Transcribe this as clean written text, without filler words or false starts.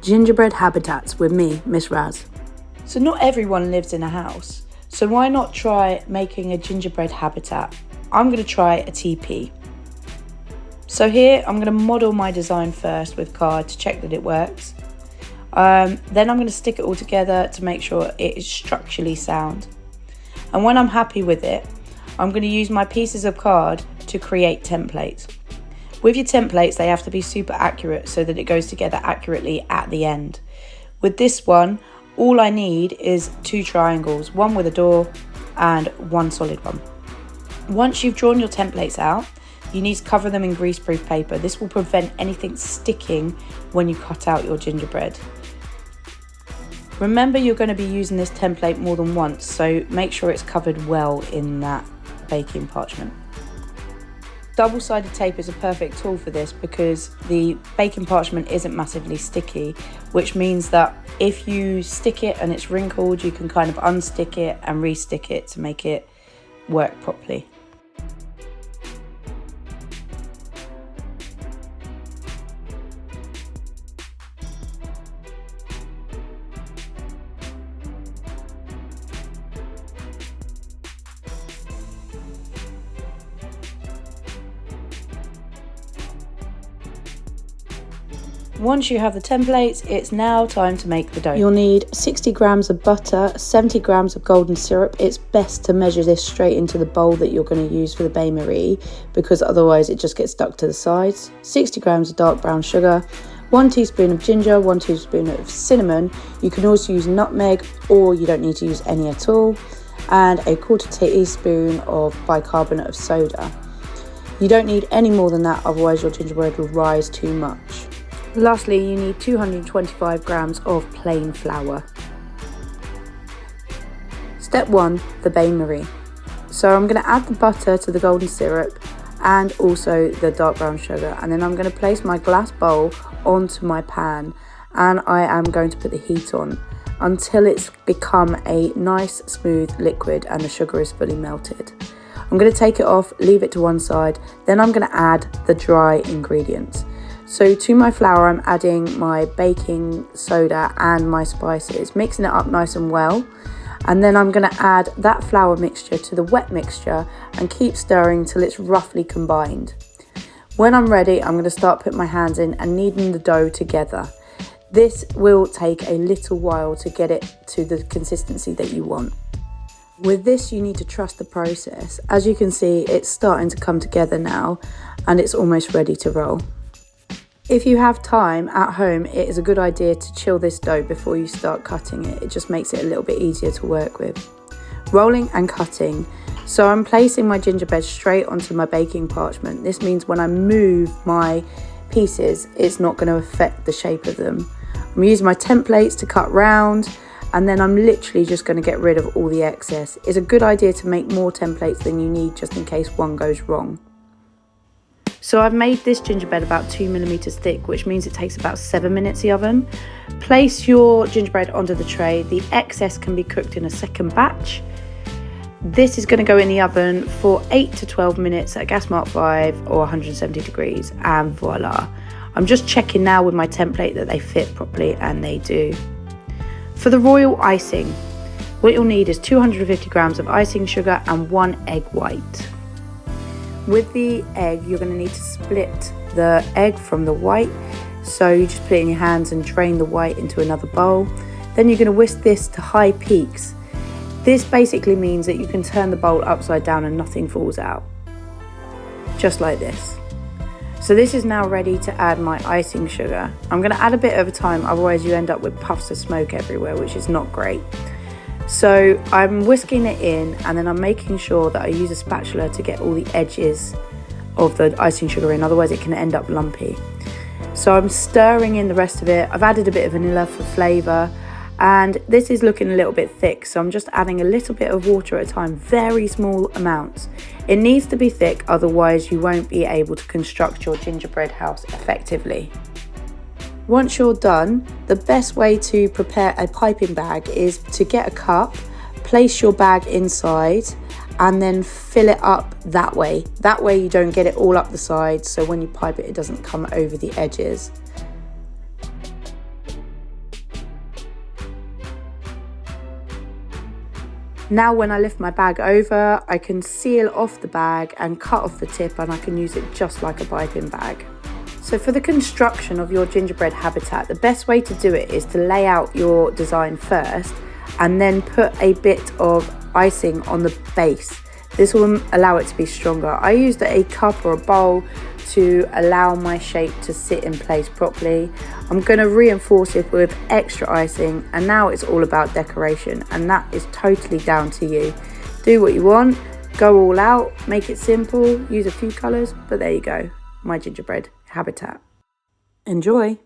Gingerbread habitats with me, Miss Raz. So not everyone lives in a house, so why not try making a gingerbread habitat? I'm going to try a teepee. So here I'm going to model my design first with card to check that it works. Then I'm going to stick it all together to make sure it is structurally sound. And when I'm happy with it, I'm going to use my pieces of card to create templates. With your templates, they have to be super accurate so that it goes together accurately at the end. With this one, all I need is 2 triangles, one with a door and one solid one. Once you've drawn your templates out, you need to cover them in greaseproof paper. This will prevent anything sticking when you cut out your gingerbread. Remember, you're going to be using this template more than once, so make sure it's covered well in that baking parchment. Double-sided tape is a perfect tool for this because the baking parchment isn't massively sticky, which means that if you stick it and it's wrinkled, you can kind of unstick it and re-stick it to make it work properly. Once you have the templates, it's now time to make the dough. You'll need 60 grams of butter, 70 grams of golden syrup. It's best to measure this straight into the bowl that you're going to use for the bain-marie because otherwise it just gets stuck to the sides. 60 grams of dark brown sugar, 1 teaspoon of ginger, 1 teaspoon of cinnamon. You can also use nutmeg or you don't need to use any at all. And a 1/4 teaspoon of bicarbonate of soda. You don't need any more than that, otherwise your gingerbread will rise too much. Lastly, you need 225 grams of plain flour. Step 1, the bain-marie. So I'm going to add the butter to the golden syrup and also the dark brown sugar, and then I'm going to place my glass bowl onto my pan and I am going to put the heat on until it's become a nice smooth liquid and the sugar is fully melted. I'm going to take it off, leave it to one side, then I'm going to add the dry ingredients. So to my flour, I'm adding my baking soda and my spices, mixing it up nice and well. And then I'm going to add that flour mixture to the wet mixture and keep stirring till it's roughly combined. When I'm ready, I'm going to start putting my hands in and kneading the dough together. This will take a little while to get it to the consistency that you want. With this, you need to trust the process. As you can see, it's starting to come together now and it's almost ready to roll. If you have time at home, it is a good idea to chill this dough before you start cutting it. It just makes it a little bit easier to work with. Rolling and cutting. So I'm placing my gingerbread straight onto my baking parchment. This means when I move my pieces, it's not going to affect the shape of them. I'm using my templates to cut round, and then I'm literally just going to get rid of all the excess. It's a good idea to make more templates than you need just in case one goes wrong. So I've made this gingerbread about 2 millimeters thick, which means it takes about 7 minutes in the oven. Place your gingerbread onto the tray. The excess can be cooked in a second batch. This is going to go in the oven for 8 to 12 minutes at gas mark 5 or 170 degrees, and voila. I'm just checking now with my template that they fit properly, and they do. For the royal icing, what you'll need is 250 grams of icing sugar and 1 egg white. With the egg, you're going to need to split the egg from the white. So you just put it in your hands and drain the white into another bowl. Then you're going to whisk this to high peaks. This basically means that you can turn the bowl upside down and nothing falls out. Just like this. So this is now ready to add my icing sugar. I'm going to add a bit over time, otherwise you end up with puffs of smoke everywhere, which is not great. So I'm whisking it in, and then I'm making sure that I use a spatula to get all the edges of the icing sugar in, otherwise it can end up lumpy. So I'm stirring in the rest of it. I've added a bit of vanilla for flavour, and this is looking a little bit thick, so I'm just adding a little bit of water at a time, very small amounts. It needs to be thick, otherwise you won't be able to construct your gingerbread house effectively. Once you're done, the best way to prepare a piping bag is to get a cup, place your bag inside, and then fill it up that way. That way you don't get it all up the sides, so when you pipe it, it doesn't come over the edges. Now when I lift my bag over, I can seal off the bag and cut off the tip, and I can use it just like a piping bag. So for the construction of your gingerbread habitat, the best way to do it is to lay out your design first and then put a bit of icing on the base. This will allow it to be stronger. I used a cup or a bowl to allow my shape to sit in place properly. I'm going to reinforce it with extra icing, and now it's all about decoration, and that is totally down to you. Do what you want, go all out, make it simple, use a few colours, but there you go, my gingerbread habitat. Enjoy!